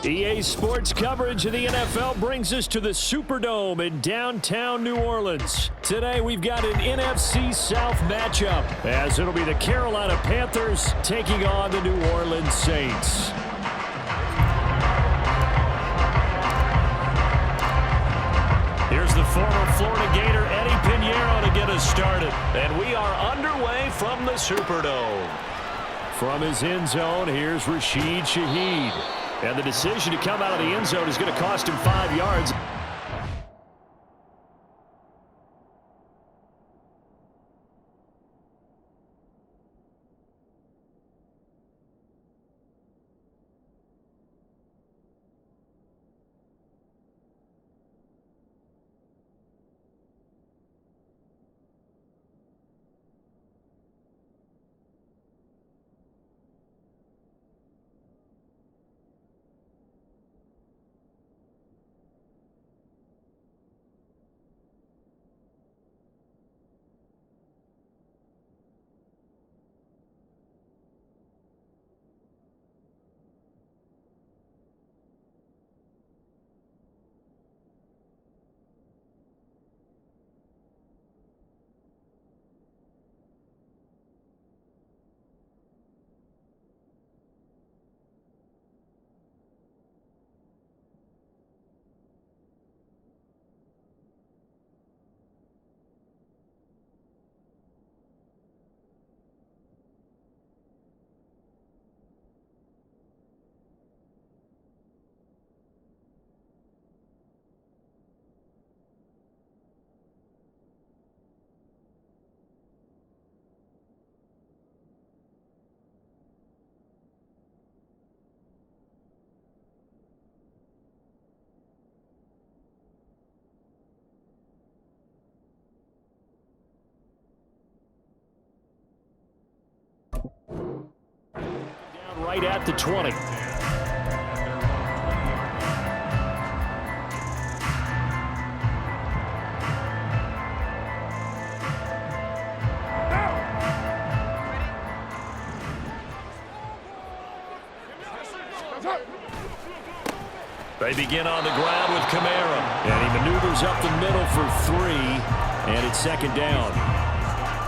EA Sports coverage of the NFL brings us to the Superdome in downtown New Orleans. Today we've got an NFC South matchup, as it'll be the Carolina Panthers taking on the New Orleans Saints. Here's the former Florida Gator Eddie Pinheiro to get us started. And we are underway from the Superdome. From his end zone, here's Rashid Shaheed. And the decision to come out of the end zone is going to cost him 5 yards. Right at the 20. They begin on the ground with Kamara. And he maneuvers up the middle for 3. And it's second down.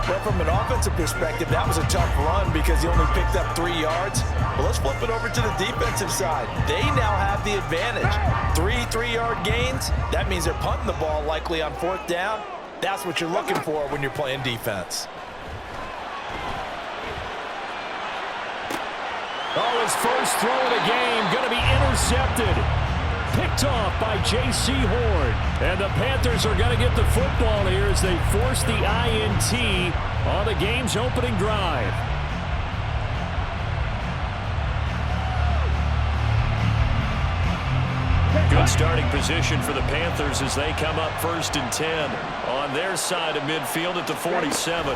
But from an offensive perspective, that was a tough run because he only picked up 3 yards. But let's flip it over to the defensive side. They now have the advantage. 3 3-yard gains. That means they're punting the ball likely on 4th down. That's what you're looking for when you're playing defense. Oh, his first throw of the game going to be intercepted. Picked off by J.C. Horn. And the Panthers are going to get the football here as they force the INT on the game's opening drive. Good starting position for the Panthers as they come up 1st and 10 on their side of midfield at the 47.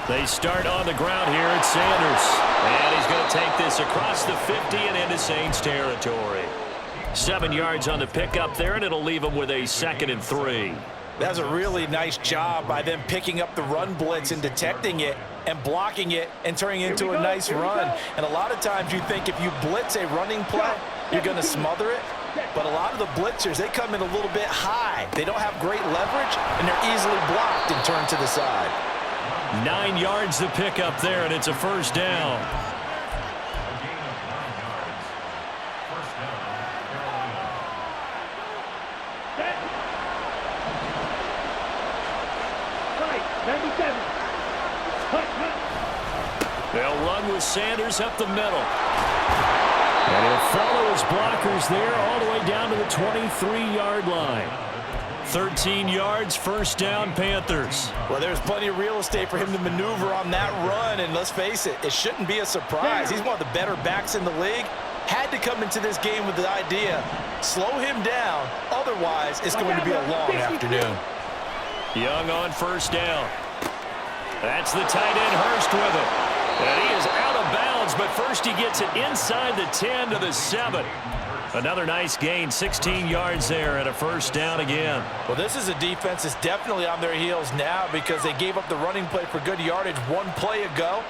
They start on the ground here at Sanders. And he's going to take this across the 50 and into Saints territory. 7 yards on the pickup there, and it'll leave them with a 2nd and 3. That's a really nice job by them picking up the run blitz and detecting it and blocking it and turning it into a nice run. And a lot of times you think if you blitz a running play, you're going to smother it. But a lot of the blitzers, they come in a little bit high. They don't have great leverage, and they're easily blocked and turned to the side. 9 yards to pick up there, and it's a 1st down. They'll run with Sanders up the middle. And he'll follow his blockers there all the way down to the 23-yard line. 13 yards, 1st down, Panthers. Well, there's plenty of real estate for him to maneuver on that run, and let's face it, it shouldn't be a surprise. He's one of the better backs in the league. Had to come into this game with the idea, slow him down, otherwise it's going to be a long afternoon. Young on 1st down. That's the tight end Hurst with it. And he is out of bounds, but first he gets it inside the 10 to the 7. Another nice gain, 16 yards there, and a 1st down again. Well, this is a defense that's definitely on their heels now because they gave up the running play for good yardage 1 play ago.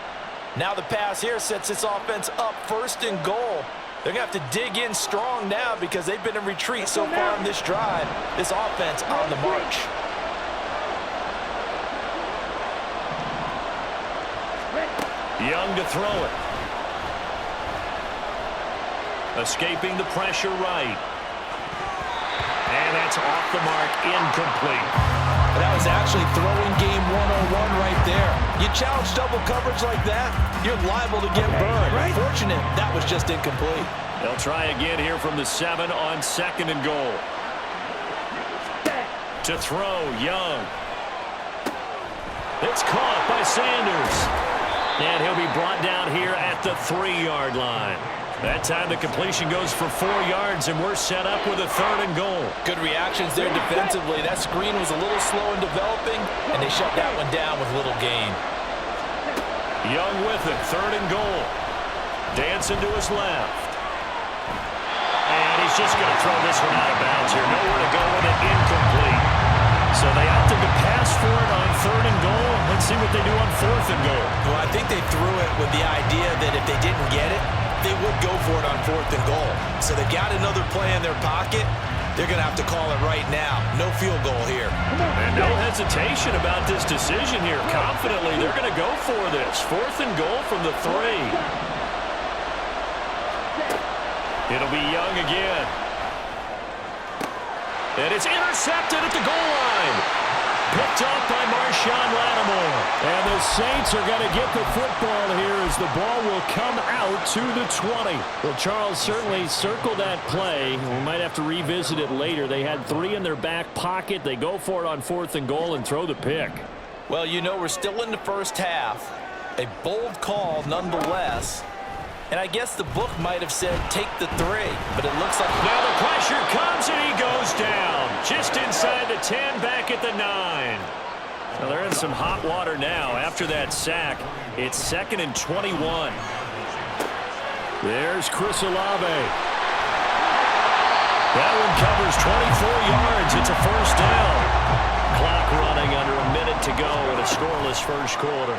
Now the pass here sets this offense up 1st and goal They're going to have to dig in strong now because they've been in retreat so far in this drive. This offense on the march. Young to throw it. Escaping the pressure right. And that's off the mark, incomplete. That was actually throwing game 101 right there. You challenge double coverage like that, you're liable to get burned. Fortunate, that was just incomplete. They'll try again here from the 7 on 2nd and goal. To throw, Young. It's caught by Sanders. And he'll be brought down here at the 3-yard line. That time the completion goes for 4 yards, and we're set up with a 3rd and goal. Good reactions there defensively. That screen was a little slow in developing, and they shut that one down with little gain. Young with it, 3rd and goal. Dancing to his left. And he's just going to throw this one out of bounds here. Nowhere to go with it, incomplete. So they opted to pass for it on 3rd and goal. Let's see what they do on 4th and goal. Well, I think they threw it with the idea that if they didn't get it, they would go for it on 4th and goal. So they've got another play in their pocket. They're going to have to call it right now. No field goal here. And no hesitation about this decision here. Confidently, they're going to go for this. 4th and goal from the 3. It'll be Young again. And it's intercepted at the goal line. Picked off by Marshawn Lattimore. And the Saints are going to get the football here as the ball will come out to the 20. Well, Charles certainly circled that play. We might have to revisit it later. They had 3 in their back pocket. They go for it on 4th and goal and throw the pick. Well, you know, we're still in the first half. A bold call nonetheless. And I guess the book might have said take the 3, but it looks like now the pressure comes and he goes down just inside the 10, back at the 9. Well, they're in some hot water now after that sack. It's 2nd and 21. There's Chris Olave. That one covers 24 yards. It's a 1st down. Clock running under a minute to go in a scoreless first quarter.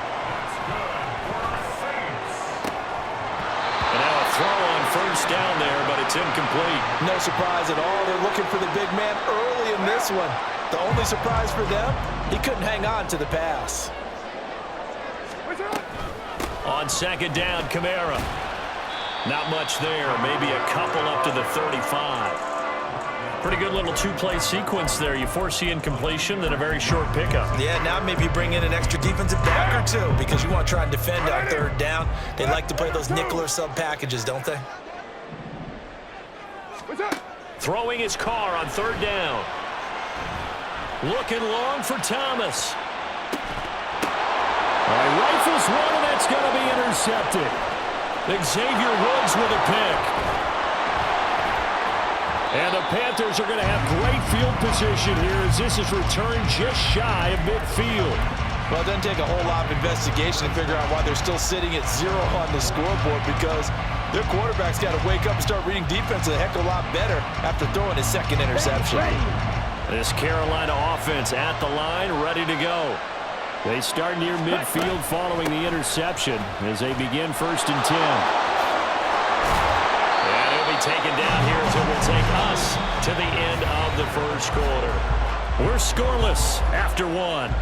Throw on 1st down there, but it's incomplete. No surprise at all. They're looking for the big man early in this one. The only surprise for them, he couldn't hang on to the pass. On 2nd down, Kamara. Not much there. Maybe a couple up to the 35. Pretty good little 2-play sequence there. You foresee incompletion, then a very short pickup. Yeah, now maybe bring in an extra defensive back or 2 because you want to try and defend on 3rd down. They like to play those nickel or sub packages, don't they? Throwing his car on 3rd down. Looking long for Thomas. Rifles one, and that's going to be intercepted. Xavier Woods with a pick. And the Panthers are going to have great field position here as this is returned just shy of midfield. Well, it doesn't take a whole lot of investigation to figure out why they're still sitting at 0 on the scoreboard because their quarterback's got to wake up and start reading defense a heck of a lot better after throwing his 2nd interception. This Carolina offense at the line, ready to go. They start near midfield following the interception as they begin 1st and 10. Taken down here as it will take us to the end of the first quarter. We're scoreless after 1.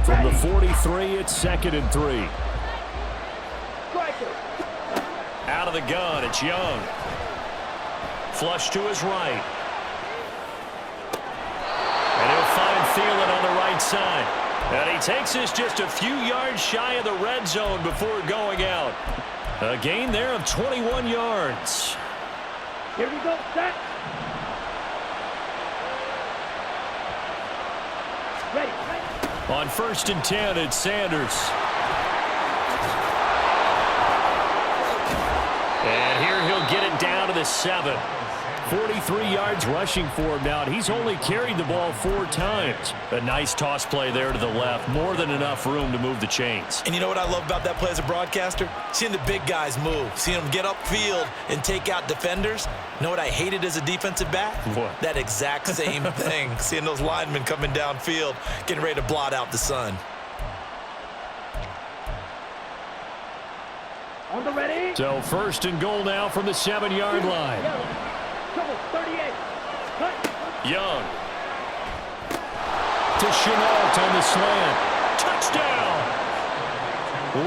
From the 43, it's 2nd and 3. Out of the gun, it's Young. Flush to his right. And he'll find Thielen on the right side. And he takes this just a few yards shy of the red zone before going out. A gain there of 21 yards. Here we go, set. Ready. On 1st and 10, it's Sanders. And here he'll get it down to the 7. 43 yards rushing for him now, and he's only carried the ball 4 times. A nice toss play there to the left. More than enough room to move the chains. And you know what I love about that play as a broadcaster? Seeing the big guys move. Seeing them get upfield and take out defenders. You know what I hated as a defensive back? What? That exact same thing. Seeing those linemen coming downfield, getting ready to blot out the sun. On the ready. So 1st and goal now from the 7-yard line. Trouble, 38. Cut. Young. To Chenault on the slant. Touchdown!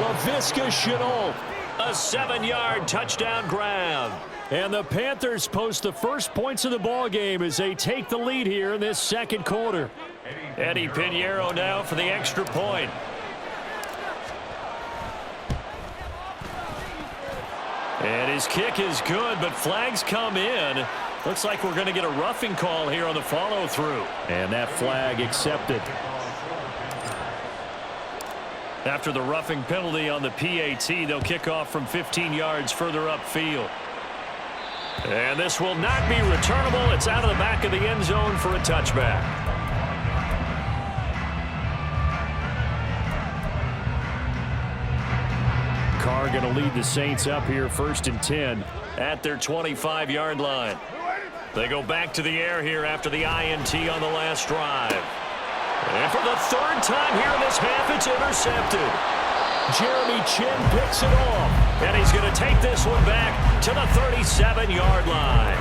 Laviska Chenault. A 7-yard touchdown grab. And the Panthers post the first points of the ball game as they take the lead here in this 2nd quarter. Eddie Pinheiro now for the extra point. And his kick is good, but flags come in. Looks like we're going to get a roughing call here on the follow-through. And that flag accepted. After the roughing penalty on the PAT, they'll kick off from 15 yards further upfield. And this will not be returnable. It's out of the back of the end zone for a touchback. Carr going to lead the Saints up here 1st and 10 at their 25-yard line. They go back to the air here after the INT on the last drive. And for the 3rd time here in this half, it's intercepted. Jeremy Chin picks it off, and he's going to take this one back to the 37-yard line.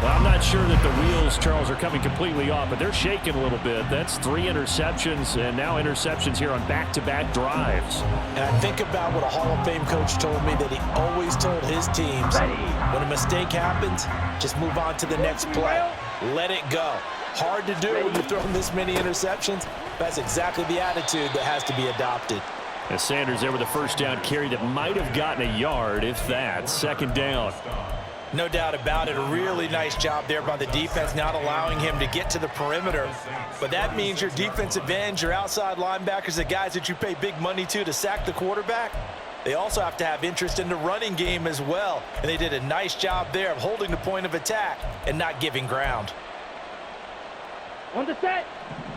Well, I'm not sure that the wheels, Charles, are coming completely off, but they're shaking a little bit. That's 3 interceptions, and now interceptions here on back-to-back drives. And I think about what a Hall of Fame coach told me that he always told his teams, when a mistake happens, just move on to the next play. Let it go. Hard to do when you're throwing this many interceptions. That's exactly the attitude that has to be adopted. And Sanders there with a 1st down carry that might have gotten a yard, if that. 2nd down. No doubt about it. A really nice job there by the defense, not allowing him to get to the perimeter. But that means your defensive ends, your outside linebackers, the guys that you pay big money to sack the quarterback, they also have to have interest in the running game as well. And they did a nice job there of holding the point of attack and not giving ground. On the set.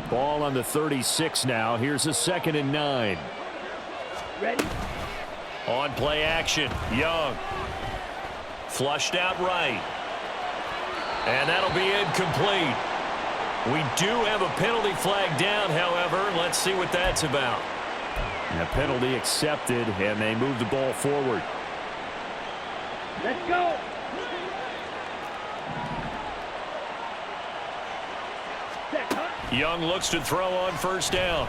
Ball on the 36 now. Here's a 2nd and 9. Ready. On play action. Young. Flushed out right. And that'll be incomplete. We do have a penalty flag down, however. Let's see what that's about. And a penalty accepted, and they move the ball forward. Let's go. Young looks to throw on 1st down.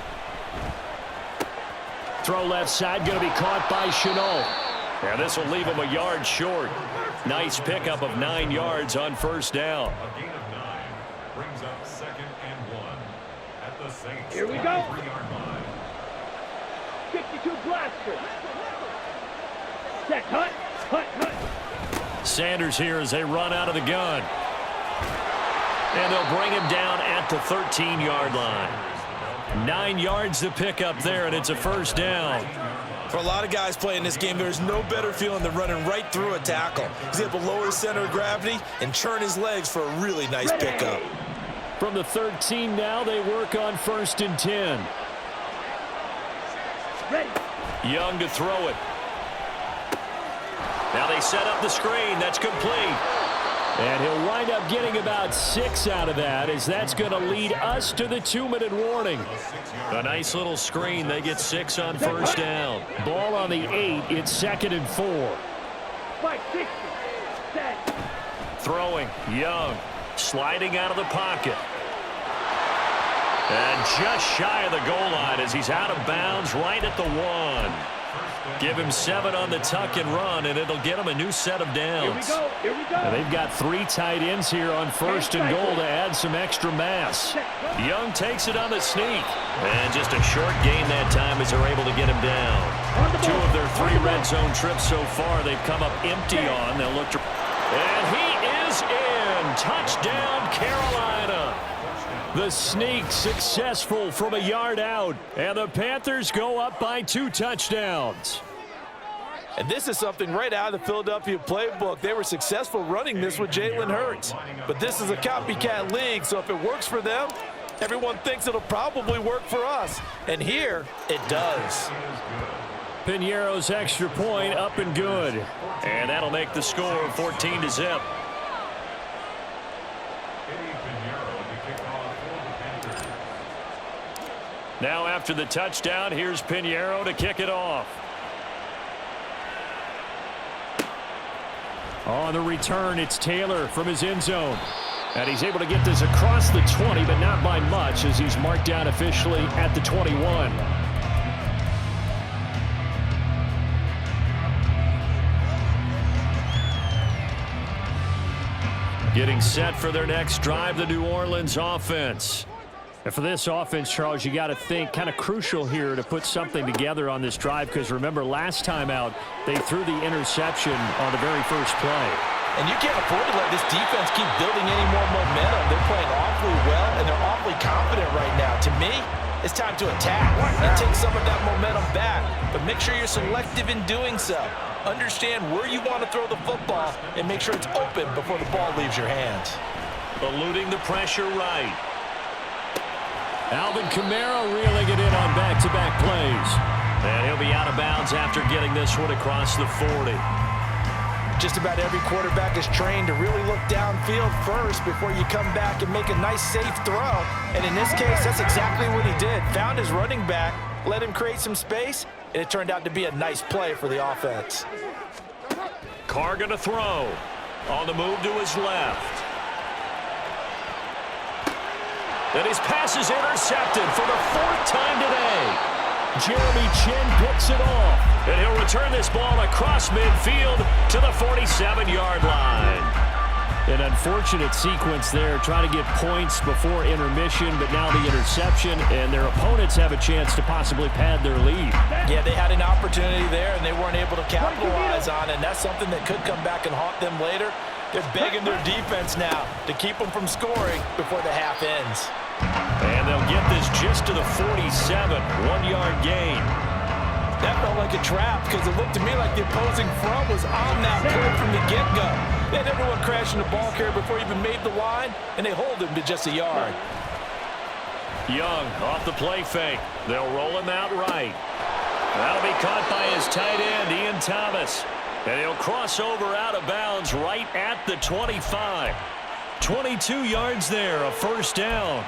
Throw left side, going to be caught by Chenault. And this will leave him a yard short. Nice pickup of 9 yards on 1st down. A gain of 9 brings up 2nd and 1 at the Saints. Here we go. 3-yard line. 62 blaster. Set, hut. Sanders here as they run out of the gun. And they'll bring him down at the 13-yard line. 9 yards to pick up there, and it's a 1st down. For a lot of guys playing this game, there's no better feeling than running right through a tackle. He's able to lower his center of gravity and churn his legs for a really nice pickup. From the 13 now, they work on 1st and 10. Ready. Young to throw it. Now they set up the screen. That's complete. And he'll wind up getting about 6 out of that, as that's going to lead us to the 2-minute warning. A nice little screen. They get 6 on 1st down. Ball on the 8. It's 2nd and 4. 560. Set. Throwing. Young. Sliding out of the pocket. And just shy of the goal line as he's out of bounds right at the 1. Give him 7 on the tuck and run, and it'll get him a new set of downs. Here we go. And they've got 3 tight ends here on 1st and goal to add some extra mass. Young takes it on the sneak. And just a short gain that time as they're able to get him down. 2 of their 3 red zone trips so far they've come up empty on. They'll look to... And he is in. Touchdown, Carolina. The sneak successful from a yard out. And the Panthers go up by 2 touchdowns. And this is something right out of the Philadelphia playbook. They were successful running this with Jalen Hurts. But this is a copycat league, so if it works for them, everyone thinks it'll probably work for us. And here, it does. Piñeiro's extra point up and good. And that'll make the score 14-0. Now after the touchdown, here's Piñeiro to kick it off. On the return, it's Taylor from his end zone. And he's able to get this across the 20, but not by much, as he's marked down officially at the 21. Getting set for their next drive, the New Orleans offense. And for this offense, Charles, you got to think kind of crucial here to put something together on this drive, because remember, last time out, they threw the interception on the very first play. And you can't afford to let this defense keep building any more momentum. They're playing awfully well, and they're awfully confident right now. To me, it's time to attack and take some of that momentum back. But make sure you're selective in doing so. Understand where you want to throw the football and make sure it's open before the ball leaves your hands. Eluding the pressure right. Alvin Kamara reeling it in on back-to-back plays. And he'll be out of bounds after getting this one across the 40. Just about every quarterback is trained to really look downfield first before you come back and make a nice, safe throw. And in this case, that's exactly what he did. Found his running back, let him create some space, and it turned out to be a nice play for the offense. Carr going to throw. On the move to his left. And his pass is intercepted for the 4th time today. Jeremy Chin picks it off. And he'll return this ball across midfield to the 47-yard line. An unfortunate sequence there, trying to get points before intermission, but now the interception, and their opponents have a chance to possibly pad their lead. Yeah, they had an opportunity there, and they weren't able to capitalize on it, and that's something that could come back and haunt them later. They're begging their defense now to keep them from scoring before the half ends. And they'll get this just to the 47, 1-yard gain. That felt like a trap because it looked to me like the opposing front was on that play from the get-go. They had everyone crashing the ball carrier before he even made the line, and they hold him to just a yard. Young off the play fake. They'll roll him out right. That'll be caught by his tight end, Ian Thomas. And he'll cross over out of bounds right at the 25. 22 yards there, a first down.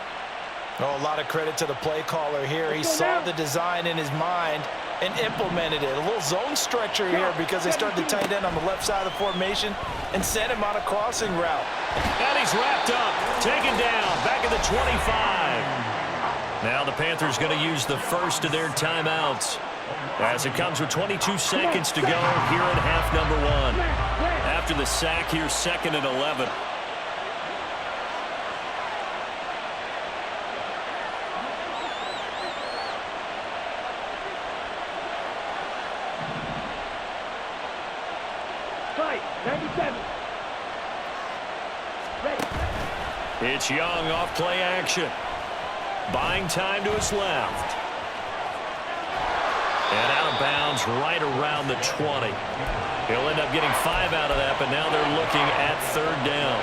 Oh, a lot of credit to the play caller here. He saw the design in his mind and implemented it. A little zone stretcher here because they started the tight end on the left side of the formation and sent him on a crossing route. And he's wrapped up, taken down, back at the 25. Now the Panthers going to use the first of their timeouts as it comes with 22 seconds to go here in half number 1. After the sack, here's 2nd and 11. It's Young off play action. Buying time to his left. And out of bounds right around the 20. He'll end up getting 5 out of that, but now they're looking at 3rd down.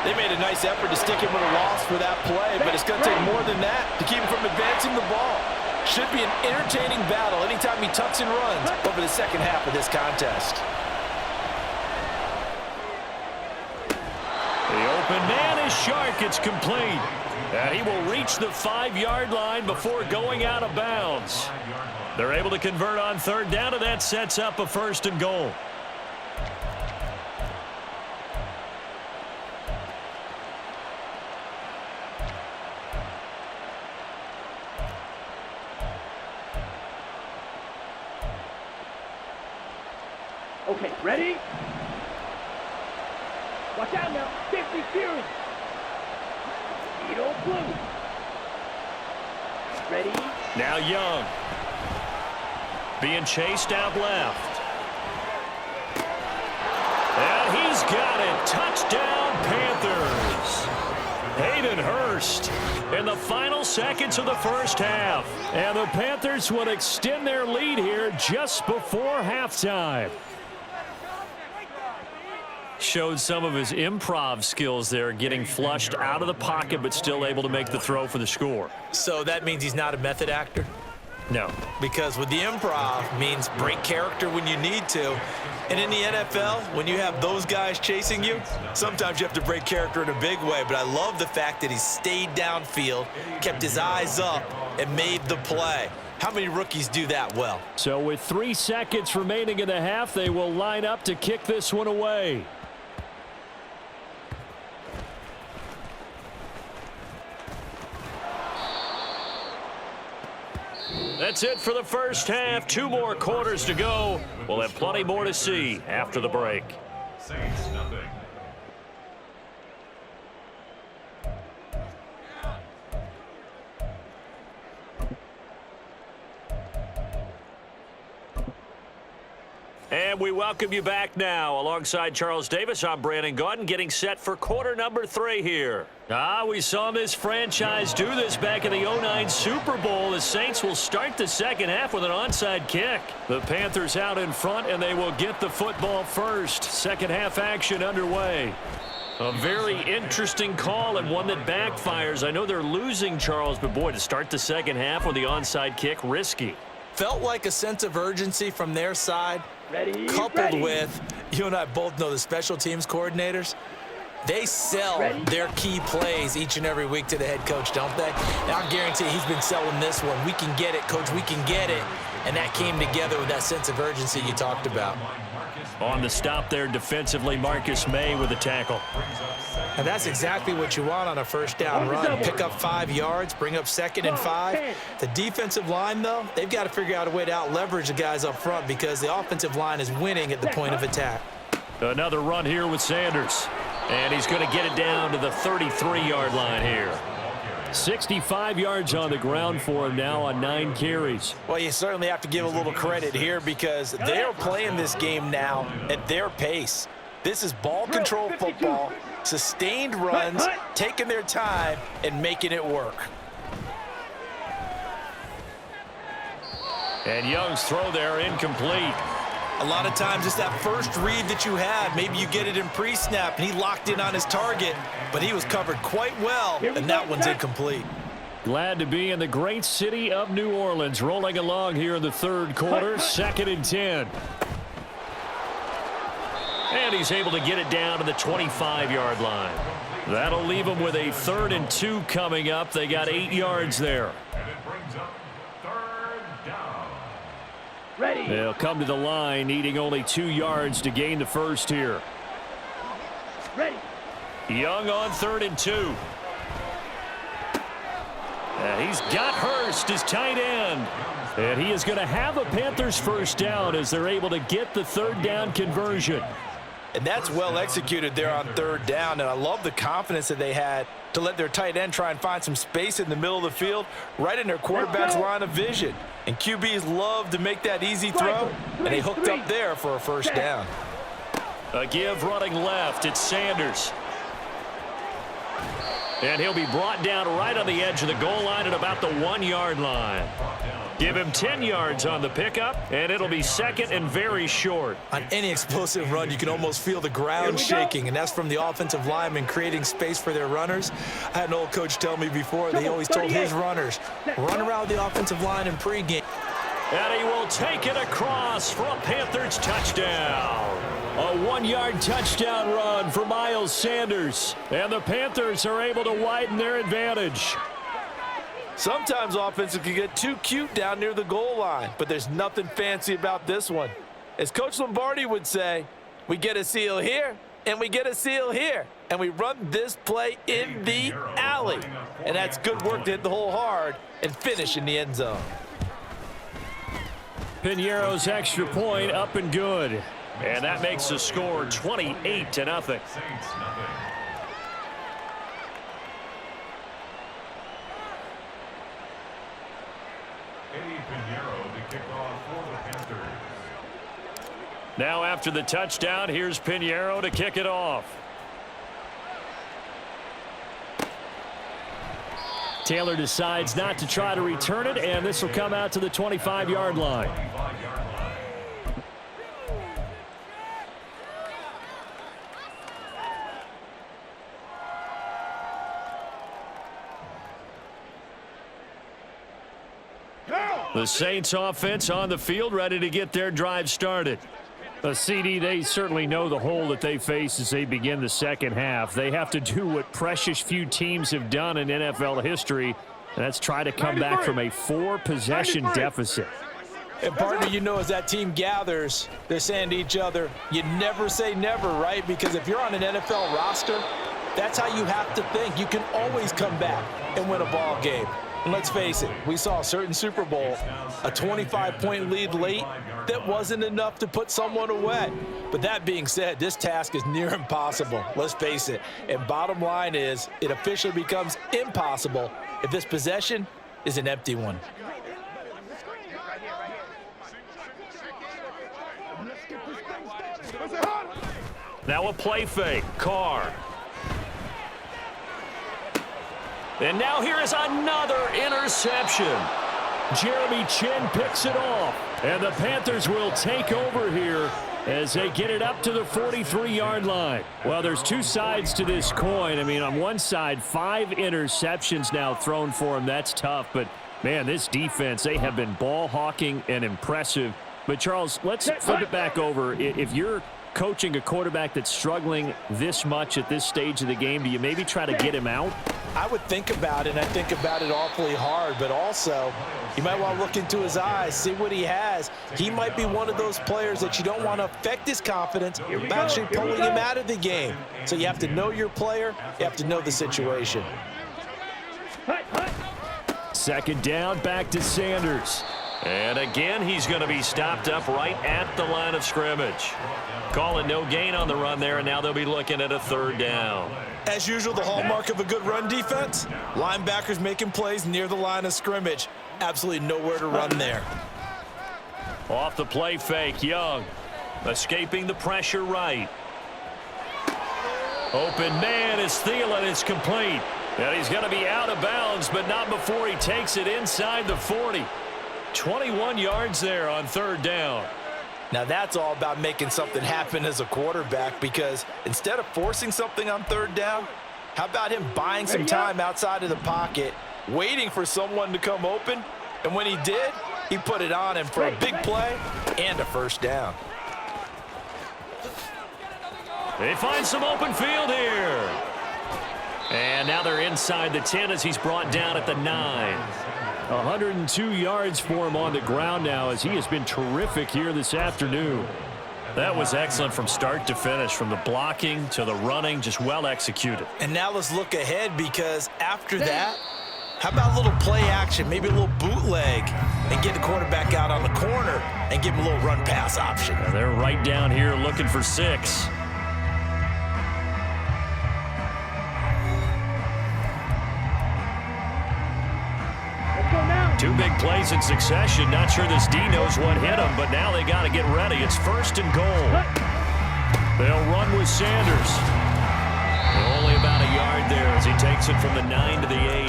They made a nice effort to stick him with a loss for that play, but it's going to take more than that to keep him from advancing the ball. Should be an entertaining battle anytime he tucks and runs over the second half of this contest. The open man is Shark. It's complete. And he will reach the 5-yard line before going out of bounds. They're able to convert on 3rd down, and that sets up a 1st and goal. Okay, ready? Watch out now. 50 Fury. Speedo blue. Ready? Now Young. Being chased out left. And he's got it. Touchdown, Panthers. Hayden Hurst in the final seconds of the first half. And the Panthers will extend their lead here just before halftime. Showed some of his improv skills there, getting flushed out of the pocket but still able to make the throw for the score. So that means he's not a method actor? No. Because with the improv means break character when you need to. And in the NFL, when you have those guys chasing you, sometimes you have to break character in a big way. But I love the fact that he stayed downfield, kept his eyes up, and made the play. How many rookies do that well? So with 3 seconds remaining in the half, they will line up to kick this one away. That's it for the first half. 2 more quarters to go. We'll have plenty more to see after the break. Saints nothing. And we welcome you back now. Alongside Charles Davis, I'm Brandon Gaudin, getting set for quarter number 3 here. We saw this franchise do this back in the 09 Super Bowl. The Saints will start the second half with an onside kick. The Panthers out in front, and they will get the football first. Second half action underway. A very interesting call and one that backfires. I know they're losing, Charles, but boy, to start the second half with the onside kick, risky. Felt like a sense of urgency from their side. Ready, coupled with, you and I both know the special teams coordinators, they sell their key plays each and every week to the head coach, don't they? And I guarantee he's been selling this one. We can get it, coach, we can get it. And that came together with that sense of urgency you talked about. On the stop there defensively, Marcus May with a tackle. And that's exactly what you want on a first down run. Pick up 5 yards, bring up 2nd and 5. The defensive line, though, they've got to figure out a way to out-leverage the guys up front because the offensive line is winning at the point of attack. Another run here with Sanders. And he's going to get it down to the 33-yard line here. 65 yards on the ground for him now on 9 carries. Well, you certainly have to give a little credit here because they're playing this game now at their pace. This is ball control football, sustained runs, taking their time, and making it work. And Young's throw there incomplete. A lot of times it's that first read that you have. Maybe you get it in pre-snap, and he locked in on his target, but he was covered quite well, and that one's incomplete. Glad to be in the great city of New Orleans, rolling along here in the third quarter, 2nd and 10. And he's able to get it down to the 25-yard line. That'll leave him with a 3rd and 2 coming up. They got 8 yards there. And it brings up 3rd down. Ready. They'll come to the line, needing only 2 yards to gain the first here. Ready. Young on 3rd and 2. He's got Hurst, his tight end. And he is going to have a Panthers first down as they're able to get the 3rd down conversion. And that's well executed there on 3rd down, and I love the confidence that they had to let their tight end try and find some space in the middle of the field, right in their quarterback's line of vision. And QBs love to make that easy throw, and they hooked up there for a first down. A give running left, it's Sanders. And he'll be brought down right on the edge of the goal line at about the 1-yard line. Give him 10 yards on the pickup, and it'll be 2nd and very short. On any explosive run, you can almost feel the ground shaking, and that's from the offensive linemen creating space for their runners. I had an old coach tell me before that he always told his runners, run around the offensive line in pregame. And he will take it across for a Panthers touchdown. A 1-yard touchdown run for Miles Sanders. And the Panthers are able to widen their advantage. Sometimes offenses can get too cute down near the goal line, but there's nothing fancy about this one. As Coach Lombardi would say, we get a seal here, and we get a seal here, and we run this play in the alley. And that's good work to hit the hole hard and finish in the end zone. Piñeiro's extra point up and good. And that makes the score 28-0. Saints nothing. Piñeiro to kick off for the Panthers. Now after the touchdown, here's Piñeiro to kick it off. Taylor decides not to try to return it, and this will come out to the 25-yard line. The Saints offense on the field, ready to get their drive started. CD, they certainly know the hole that they face as they begin the second half. They have to do what precious few teams have done in NFL history, and that's try to come back from a 4-possession deficit. And partner, you know, as that team gathers, they're saying to each other, you never say never, right? Because if you're on an NFL roster, that's how you have to think. You can always come back and win a ball game. And let's face it, we saw a certain Super Bowl, a 25-point lead late, that wasn't enough to put someone away. But that being said, this task is near impossible. Let's face it. And bottom line is, it officially becomes impossible if this possession is an empty one. Now a play fake. Carr. And now here is another interception. Jeremy Chin picks it off. And the Panthers will take over here as they get it up to the 43-yard line. Well, there's two sides to this coin. I mean, on one side, 5 interceptions now thrown for him. That's tough. But, man, this defense, they have been ball hawking and impressive. But, Charles, let's flip it back over. If you're coaching a quarterback that's struggling this much at this stage of the game, do you maybe try to get him out? I would think about it, and I think about it awfully hard, but also you might want to look into his eyes, see what he has. He might be one of those players that you don't want to affect his confidence by actually pulling him out of the game. So you have to know your player, you have to know the situation. Second down, back to Sanders. And again, he's going to be stopped up right at the line of scrimmage. Calling no gain on the run there, and now they'll be looking at a 3rd down. As usual, the hallmark of a good run defense, linebackers making plays near the line of scrimmage. Absolutely nowhere to run there. Off the play fake, Young. Escaping the pressure right. Open man is Thielen. It's complete. And he's going to be out of bounds, but not before he takes it inside the 40. 21 yards there on 3rd down. Now that's all about making something happen as a quarterback, because instead of forcing something on 3rd down, how about him buying some time outside of the pocket, waiting for someone to come open, and when he did, he put it on him for a big play and a 1st down. They find some open field here. And now they're inside the 10 as he's brought down at the 9. 102 yards for him on the ground now as he has been terrific here this afternoon. That was excellent from start to finish, from the blocking to the running, just well executed. And now let's look ahead, because after that, how about a little play action, maybe a little bootleg, and get the quarterback out on the corner and give him a little run pass option. And they're right down here looking for 6. Two big plays in succession. Not sure this D knows what hit him, but now they got to get ready. It's 1st and goal. They'll run with Sanders. Only about a yard there as he takes it from the 9 to the 8.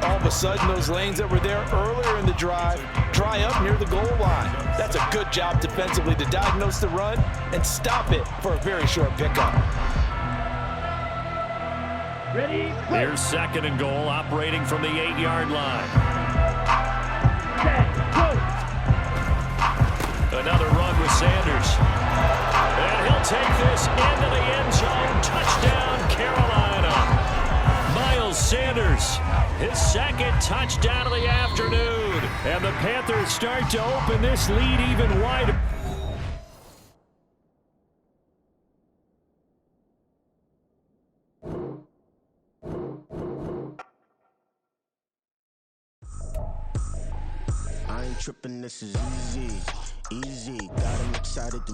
All of a sudden, those lanes that were there earlier in the drive dry up near the goal line. That's a good job defensively to diagnose the run and stop it for a very short pickup. Ready? Here's 2nd and goal, operating from the 8-yard line. Another run with Sanders. And he'll take this into the end zone. Touchdown, Carolina. Miles Sanders, his 2nd touchdown of the afternoon. And the Panthers start to open this lead even wider. I ain't tripping, this is easy, got him excited to